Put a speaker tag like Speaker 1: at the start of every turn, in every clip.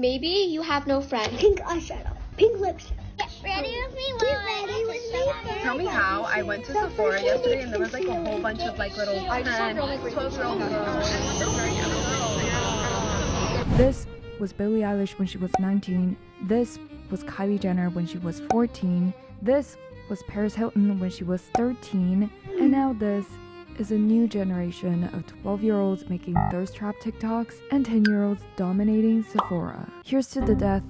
Speaker 1: Maybe you have no friends.
Speaker 2: Pink eyeshadow, pink lipstick.
Speaker 3: Ready with me? Ready with me?
Speaker 4: Tell me how. I went to Sephora yesterday and there was like a whole bunch of like little 10, 12-year-old girls.
Speaker 5: This was Billie Eilish when she was 19. This was Kylie Jenner when she was 14. This was Paris Hilton when she was 13. And now this is a new generation of 12-year-olds making thirst trap TikToks and 10-year-olds dominating Sephora. Here's to the death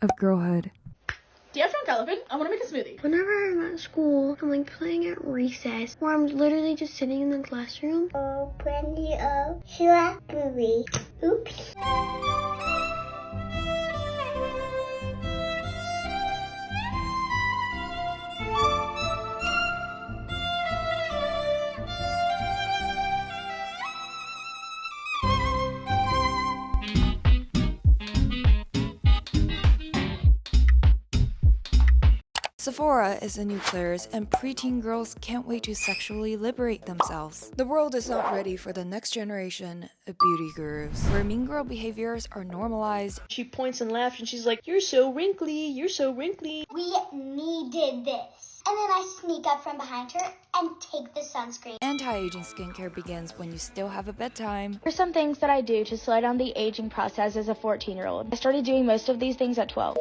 Speaker 5: of girlhood.
Speaker 6: Do you have drunk elephant? I want to make a smoothie.
Speaker 2: Whenever I'm at school, I'm like playing at recess, where I'm literally just sitting in the classroom.
Speaker 3: Oh, plenty of strawberry. Oops.
Speaker 5: Sephora is the new Claire's, and preteen girls can't wait to sexually liberate themselves. The world is not ready for the next generation of beauty gurus, where mean girl behaviors are normalized.
Speaker 6: She points and laughs and she's like, "You're so wrinkly, you're so wrinkly."
Speaker 3: We needed this. And then I sneak up from behind her and take the sunscreen.
Speaker 5: Anti-aging skincare begins when you still have a bedtime.
Speaker 7: Here's some things that I do to slow down the aging process as a 14-year-old. I started doing most of these things at 12.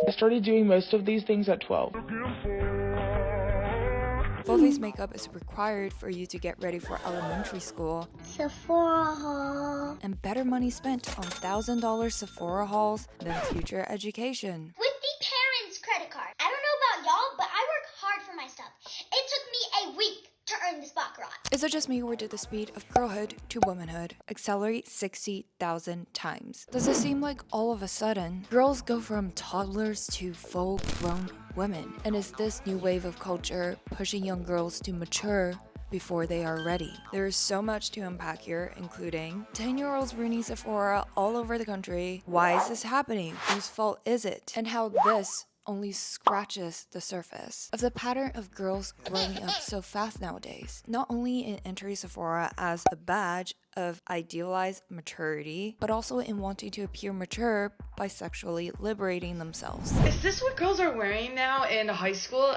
Speaker 5: Full-face makeup is required for you to get ready for elementary school.
Speaker 3: Sephora haul.
Speaker 5: And better money spent on $1,000 Sephora hauls than future education.
Speaker 3: With the parents' credit card. I don't know about y'all, but I work hard for my stuff. It took me a week to earn this baccarat.
Speaker 5: Is it just me, or did the speed of girlhood to womanhood accelerate 60,000 times? Does it seem like all of a sudden, girls go from toddlers to full-grown women? And is this new wave of culture pushing young girls to mature before they are ready? There is so much to unpack here, including 10-year-olds ruining Sephora all over the country. Why is this happening? Whose fault is it? And how this only scratches the surface of the pattern of girls growing up so fast nowadays, not only in entering Sephora as a badge of idealized maturity, but also in wanting to appear mature by sexually liberating themselves.
Speaker 4: Is this what girls are wearing now in high school?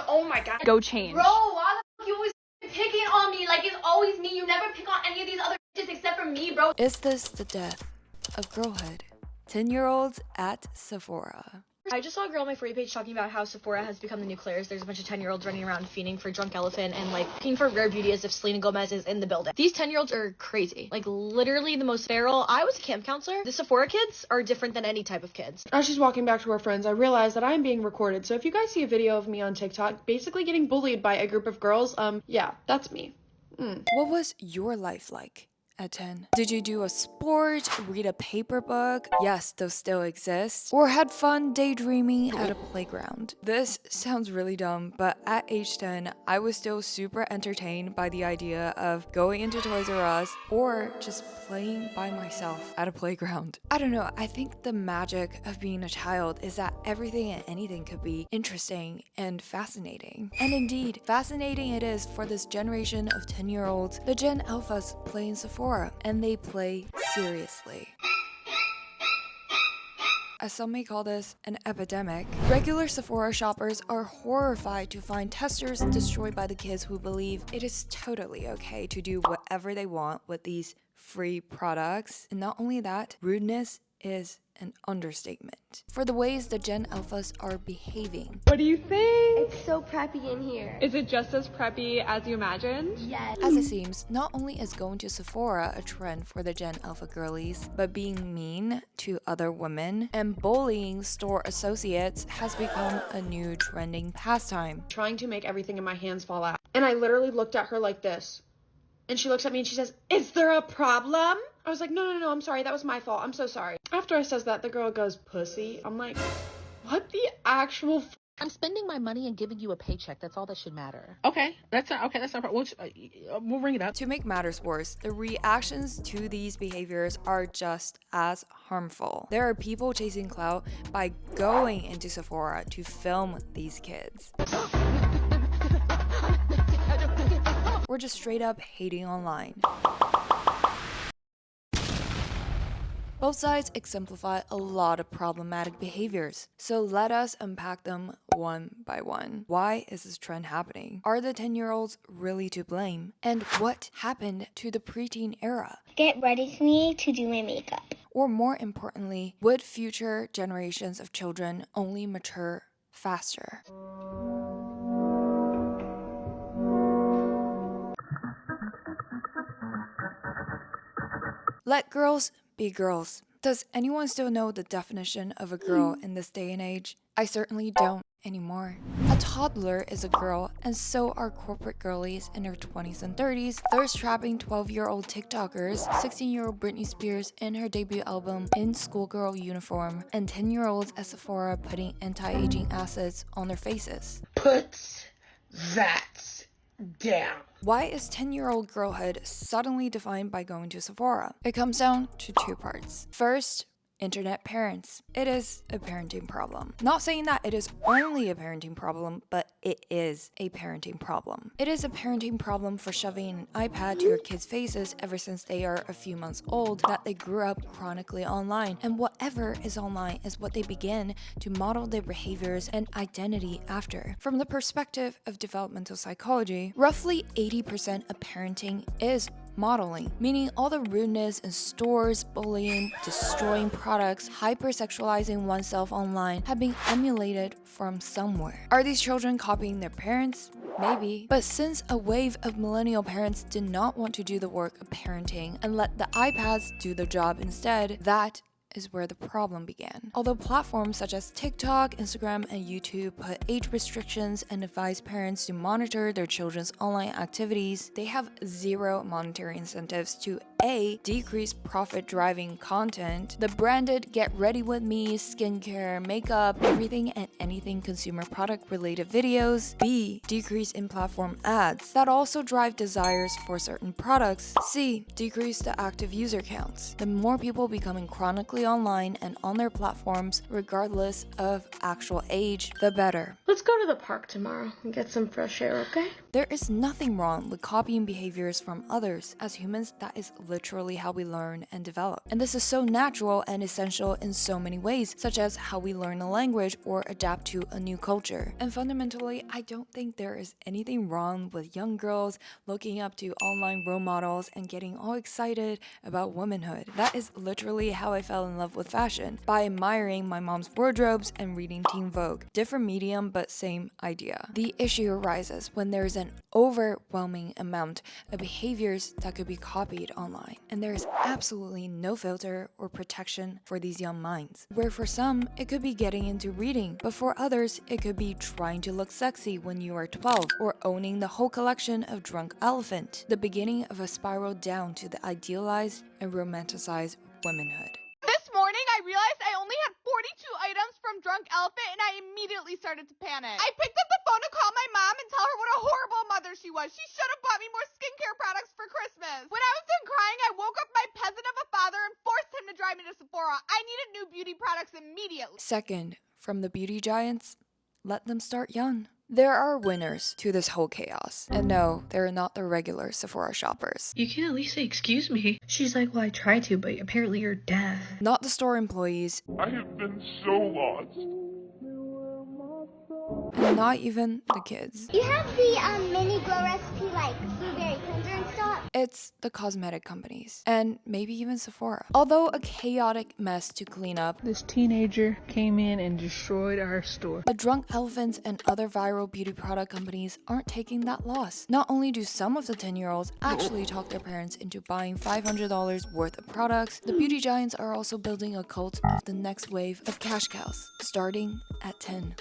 Speaker 4: Oh my god.
Speaker 6: Go change.
Speaker 8: Bro, why the fuck you always picking on me? Like, it's always me. You never pick on any of these other bitches except for me, bro.
Speaker 5: Is this the death of girlhood? 10-year-olds at Sephora.
Speaker 6: I just saw a girl on my For You page talking about how Sephora has become the new Claire's. There's a bunch of 10-year-olds running around fiending for drunk elephant and like looking for rare beauty as if Selena Gomez is in the building. These 10-year-olds are crazy. Like, literally the most feral. I was a camp counselor. The Sephora kids are different than any type of kids.
Speaker 9: As she's walking back to her friends, I realized that I'm being recorded. So if you guys see a video of me on TikTok basically getting bullied by a group of girls, yeah, that's me.
Speaker 5: What was your life like at 10? Did you do a sport, read a paper book? Yes, those still exist. Or had fun daydreaming at a playground? This sounds really dumb, but at age 10, I was still super entertained by the idea of going into Toys R Us or just playing by myself at a playground. I don't know, I think the magic of being a child is that everything and anything could be interesting and fascinating. And indeed, fascinating it is for this generation of 10-year-olds. The Gen Alphas play in Sephora, and they play seriously. As some may call this an epidemic, regular Sephora shoppers are horrified to find testers destroyed by the kids who believe it is totally okay to do whatever they want with these free products. And not only that, rudeness is an understatement for the ways the Gen Alphas are behaving.
Speaker 4: What do you think?
Speaker 1: It's so preppy in here.
Speaker 4: Is it just as preppy as you imagined?
Speaker 1: Yes.
Speaker 5: As it seems, not only is going to Sephora a trend for the Gen Alpha girlies, but being mean to other women and bullying store associates has become a new trending pastime.
Speaker 9: Trying to make everything in my hands fall out. And I literally looked at her like this. And she looks at me and she says, "Is there a problem?" I was like, no, I'm sorry. That was my fault. I'm so sorry. After I says that, the girl goes, "Pussy." I'm like, what the actual
Speaker 10: I'm spending my money and giving you a paycheck. That's all that should matter.
Speaker 4: Okay, that's not a problem. We'll bring it up.
Speaker 5: To make matters worse, the reactions to these behaviors are just as harmful. There are people chasing clout by going into Sephora to film these kids. Or just straight up hating online. Both sides exemplify a lot of problematic behaviors, so let us unpack them one by one. Why is this trend happening? Are the 10-year-olds really to blame? And what happened to the preteen era?
Speaker 3: Get ready for me to do my makeup.
Speaker 5: Or more importantly, would future generations of children only mature faster? Let girls be girls. Does anyone still know the definition of a girl in this day and age? I certainly don't anymore. A toddler is a girl, and so are corporate girlies in their 20s and 30s, thirst-trapping 12-year-old TikTokers, 16-year-old Britney Spears in her debut album in schoolgirl uniform, and 10-year-olds at Sephora putting anti-aging acids on their faces.
Speaker 9: Put that down.
Speaker 5: Why is 10-year-old girlhood suddenly defined by going to Sephora? It comes down to two parts. First, internet parents. It is a parenting problem. Not saying that it is only a parenting problem, but it is a parenting problem. It is a parenting problem for shoving an iPad to your kids' faces ever since they are a few months old, that they grew up chronically online, and whatever is online is what they begin to model their behaviors and identity after. From the perspective of developmental psychology, roughly 80% of parenting is modeling, meaning all the rudeness in stores, bullying, destroying products, hypersexualizing oneself online have been emulated from somewhere. Are these children copying their parents? Maybe. But since a wave of millennial parents did not want to do the work of parenting and let the iPads do the job instead, that is where the problem began. Although platforms such as TikTok, Instagram, and YouTube put age restrictions and advise parents to monitor their children's online activities, they have zero monetary incentives to A, decrease profit-driving content, the branded get ready with me, skincare, makeup, everything and anything consumer product-related videos, B, decrease in-platform ads that also drive desires for certain products, C, decrease the active user counts. The more people becoming chronically online and on their platforms, regardless of actual age, the better.
Speaker 2: Let's go to the park tomorrow and get some fresh air, okay?
Speaker 5: There is nothing wrong with copying behaviors from others. As humans, that is literally how we learn and develop. And this is so natural and essential in so many ways, such as how we learn a language or adapt to a new culture. And fundamentally, I don't think there is anything wrong with young girls looking up to online role models and getting all excited about womanhood. That is literally how I fell in love with fashion, by admiring my mom's wardrobes and reading Teen Vogue. Different medium, but same idea. The issue arises when there is an overwhelming amount of behaviors that could be copied online, and there is absolutely no filter or protection for these young minds. Where for some, it could be getting into reading, but for others, it could be trying to look sexy when you are 12, or owning the whole collection of Drunk Elephant, the beginning of a spiral down to the idealized and romanticized womanhood.
Speaker 8: This morning, I realized I only had 42 items from Drunk Elephant, and I immediately started to panic. I picked up the phone to call my mom and tell her what a horrible mother she was. She should have bought me more skincare products for Christmas. When I was done crying, I woke up my peasant of a father and forced him to drive me to Sephora. I needed new beauty products immediately.
Speaker 5: Second, from the beauty giants, let them start young. There are winners to this whole chaos. And no, they're not the regular Sephora shoppers.
Speaker 11: You can at least say, excuse me. She's like, well, I tried to, but apparently you're deaf.
Speaker 5: Not the store employees.
Speaker 12: I have been so lost.
Speaker 5: And not even the kids.
Speaker 3: You have the mini glow recipe like blueberry cleanser and stuff?
Speaker 5: It's the cosmetic companies, and maybe even Sephora. Although a chaotic mess to clean up,
Speaker 11: This teenager came in and destroyed our store.
Speaker 5: the Drunk Elephants and other viral beauty product companies aren't taking that loss. Not only do some of the 10-year-olds actually talk their parents into buying $500 worth of products, the beauty giants are also building a cult of the next wave of cash cows, starting at 10.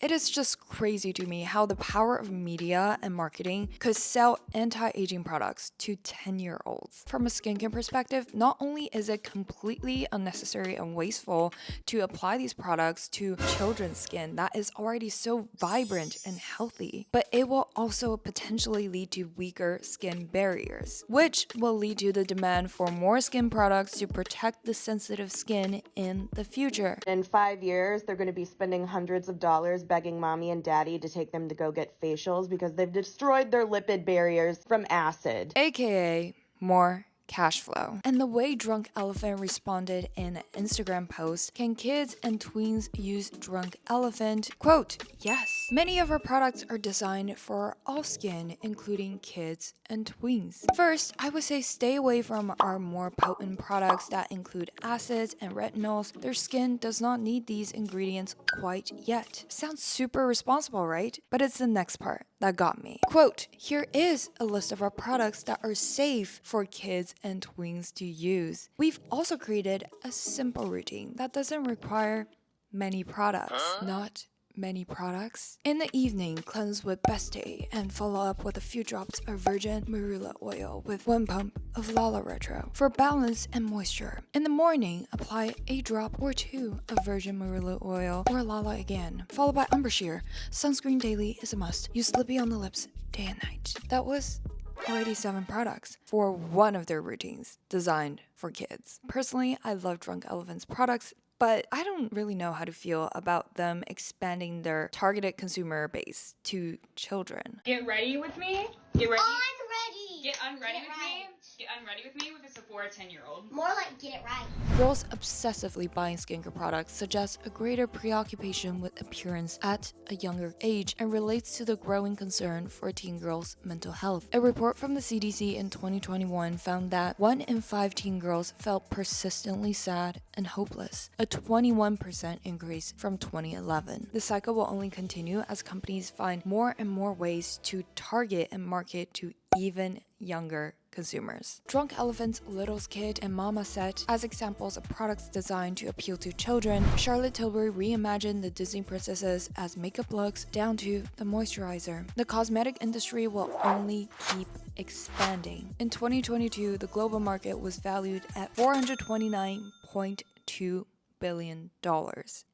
Speaker 5: It is just crazy to me how the power of media and marketing could sell anti-aging products to 10-year-olds. From a skincare perspective, not only is it completely unnecessary and wasteful to apply these products to children's skin that is already so vibrant and healthy, but it will also potentially lead to weaker skin barriers, which will lead to the demand for more skin products to protect the sensitive skin in the future.
Speaker 13: In 5 years, they're going to be spending hundreds of dollars begging mommy and daddy to take them to go get facials because they've destroyed their lipid barriers from acid.
Speaker 5: AKA more cash flow. And the way Drunk Elephant responded in an Instagram post, can kids and tweens use Drunk Elephant? Quote, yes. Many of our products are designed for all skin, including kids and tweens. First, I would say stay away from our more potent products that include acids and retinols. Their skin does not need these ingredients quite yet. Sounds super responsible, right? But it's the next part that got me. Quote, here is a list of our products that are safe for kids and tweens to use. We've also created a simple routine that doesn't require many products. Not many products. In the evening, cleanse with Beste and follow up with a few drops of virgin marula oil with 1 pump of Lala Retro for balance and moisture. In the morning, apply a drop or 2 of virgin marula oil or Lala again, followed by Umber Sheer. Sunscreen daily is a must. Use Lippy on the lips day and night. That was already 7 products for one of their routines designed for kids. Personally, I love Drunk Elephant's products, but I don't really know how to feel about them expanding their targeted consumer base to children.
Speaker 14: Get ready with me. Get ready.
Speaker 3: Unready.
Speaker 14: Get unready with me. Get unready with me with a Sephora 10-year-old.
Speaker 3: More like get it right.
Speaker 5: Girls obsessively buying skincare products suggests a greater preoccupation with appearance at a younger age and relates to the growing concern for teen girls' mental health. A report from the CDC in 2021 found that 1 in 5 teen girls felt persistently sad and hopeless, a 21% increase from 2011. The cycle will only continue as companies find more and more ways to target and market to even younger consumers. Drunk Elephant's Little's Kit and Mama Set as examples of products designed to appeal to children. Charlotte Tilbury reimagined the Disney princesses as makeup looks down to the moisturizer. The cosmetic industry will only keep expanding. In 2022, the global market was valued at $429.2 billion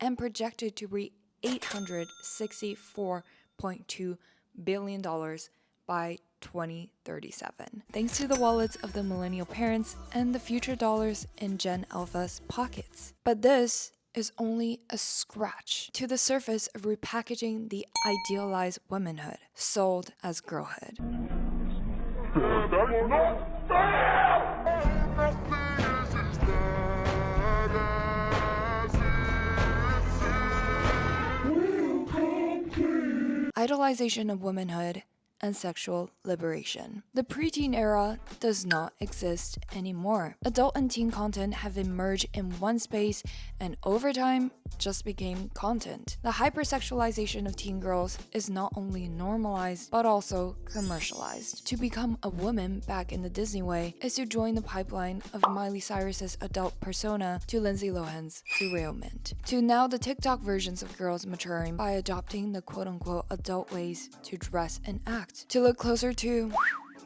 Speaker 5: and projected to reach $864.2 billion by 2037, thanks to the wallets of the millennial parents and the future dollars in Gen Alpha's pockets. But this is only a scratch to the surface of repackaging the idealized womanhood sold as girlhood.
Speaker 12: That's not fair!
Speaker 5: Idolization of womanhood and sexual liberation. The preteen era does not exist anymore. Adult and teen content have emerged in one space and over time just became content. The hypersexualization of teen girls is not only normalized but also commercialized. To become a woman back in the Disney way is to join the pipeline of Miley Cyrus's adult persona to Lindsay Lohan's derailment. To now the TikTok versions of girls maturing by adopting the quote-unquote adult ways to dress and act. To look closer to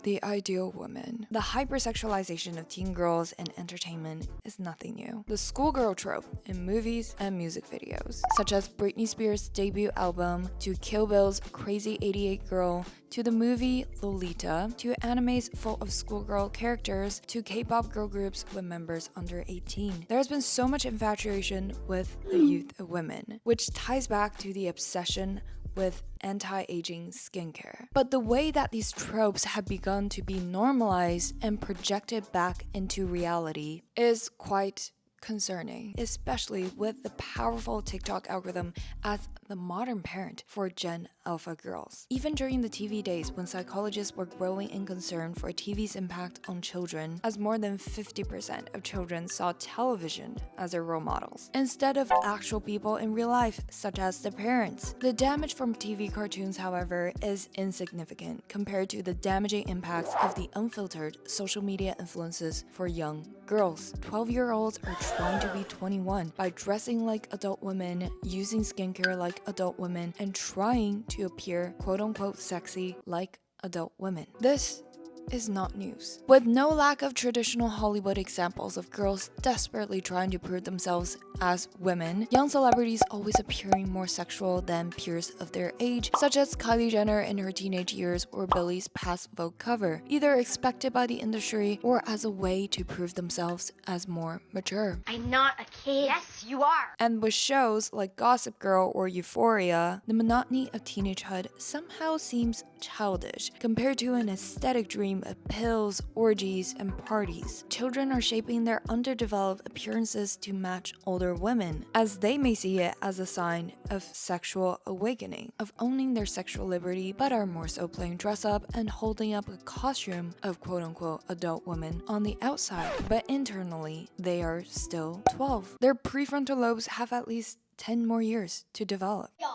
Speaker 5: the ideal woman. The hypersexualization of teen girls in entertainment is nothing new. The schoolgirl trope in movies and music videos, such as Britney Spears' debut album, to Kill Bill's Crazy 88 Girl, to the movie Lolita, to animes full of schoolgirl characters, to K-pop girl groups with members under 18. There has been so much infatuation with the youth of women, which ties back to the obsession with anti-aging skincare. But the way that these tropes have begun to be normalized and projected back into reality is quite concerning, especially with the powerful TikTok algorithm as the modern parent for Gen Alpha girls. Even during the TV days when psychologists were growing in concern for TV's impact on children, as more than 50% of children saw television as their role models, instead of actual people in real life, such as their parents. The damage from TV cartoons, however, is insignificant compared to the damaging impacts of the unfiltered social media influences for young girls. 12-year-olds are trying to be 21 by dressing like adult women, using skincare like adult women, and trying to appear quote-unquote sexy like adult women. This is not news. With no lack of traditional Hollywood examples of girls desperately trying to prove themselves as women, young celebrities always appearing more sexual than peers of their age, such as Kylie Jenner in her teenage years or Billie's past Vogue cover, either expected by the industry or as a way to prove themselves as more mature.
Speaker 3: I'm not a kid. Yes, you are.
Speaker 5: And with shows like Gossip Girl or Euphoria, the monotony of teenagehood somehow seems childish compared to an aesthetic dream dream of pills, orgies, and parties. Children are shaping their underdeveloped appearances to match older women, as they may see it as a sign of sexual awakening, of owning their sexual liberty, but are more so playing dress up and holding up a costume of quote-unquote adult women on the outside, but internally they are still 12. Their prefrontal lobes have at least 10 more years to develop.
Speaker 3: Y'all,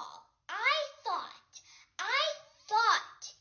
Speaker 3: I thought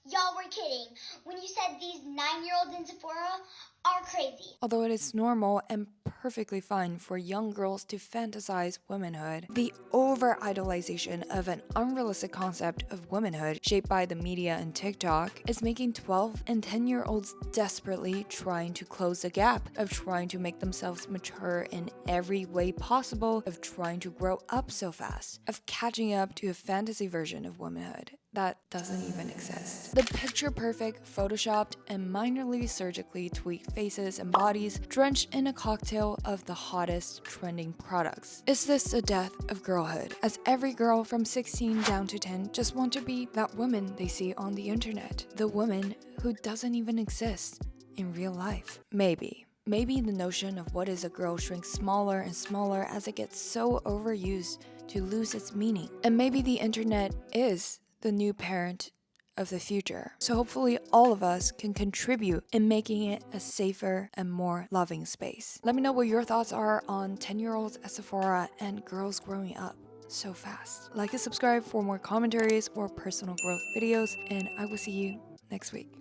Speaker 3: y'all were kidding when you said these 9-year-olds in Sephora are crazy.
Speaker 5: Although it is normal and perfectly fine for young girls to fantasize womanhood, the over-idolization of an unrealistic concept of womanhood shaped by the media and TikTok is making 12 and 10-year-olds desperately trying to close the gap, of trying to make themselves mature in every way possible, of trying to grow up so fast, of catching up to a fantasy version of womanhood that doesn't even exist. The picture-perfect, photoshopped, and minorly surgically tweaked faces and bodies drenched in a cocktail of the hottest trending products. Is this the death of girlhood, as every girl from 16 down to 10 just want to be that woman they see on the internet, the woman who doesn't even exist in real life? Maybe the notion of what is a girl shrinks smaller and smaller as it gets so overused to lose its meaning. And maybe the internet is the new parent of the future. So hopefully all of us can contribute in making it a safer and more loving space. Let me know what your thoughts are on 10-year-olds at Sephora and girls growing up so fast. Like and subscribe for more commentaries or personal growth videos, and I will see you next week.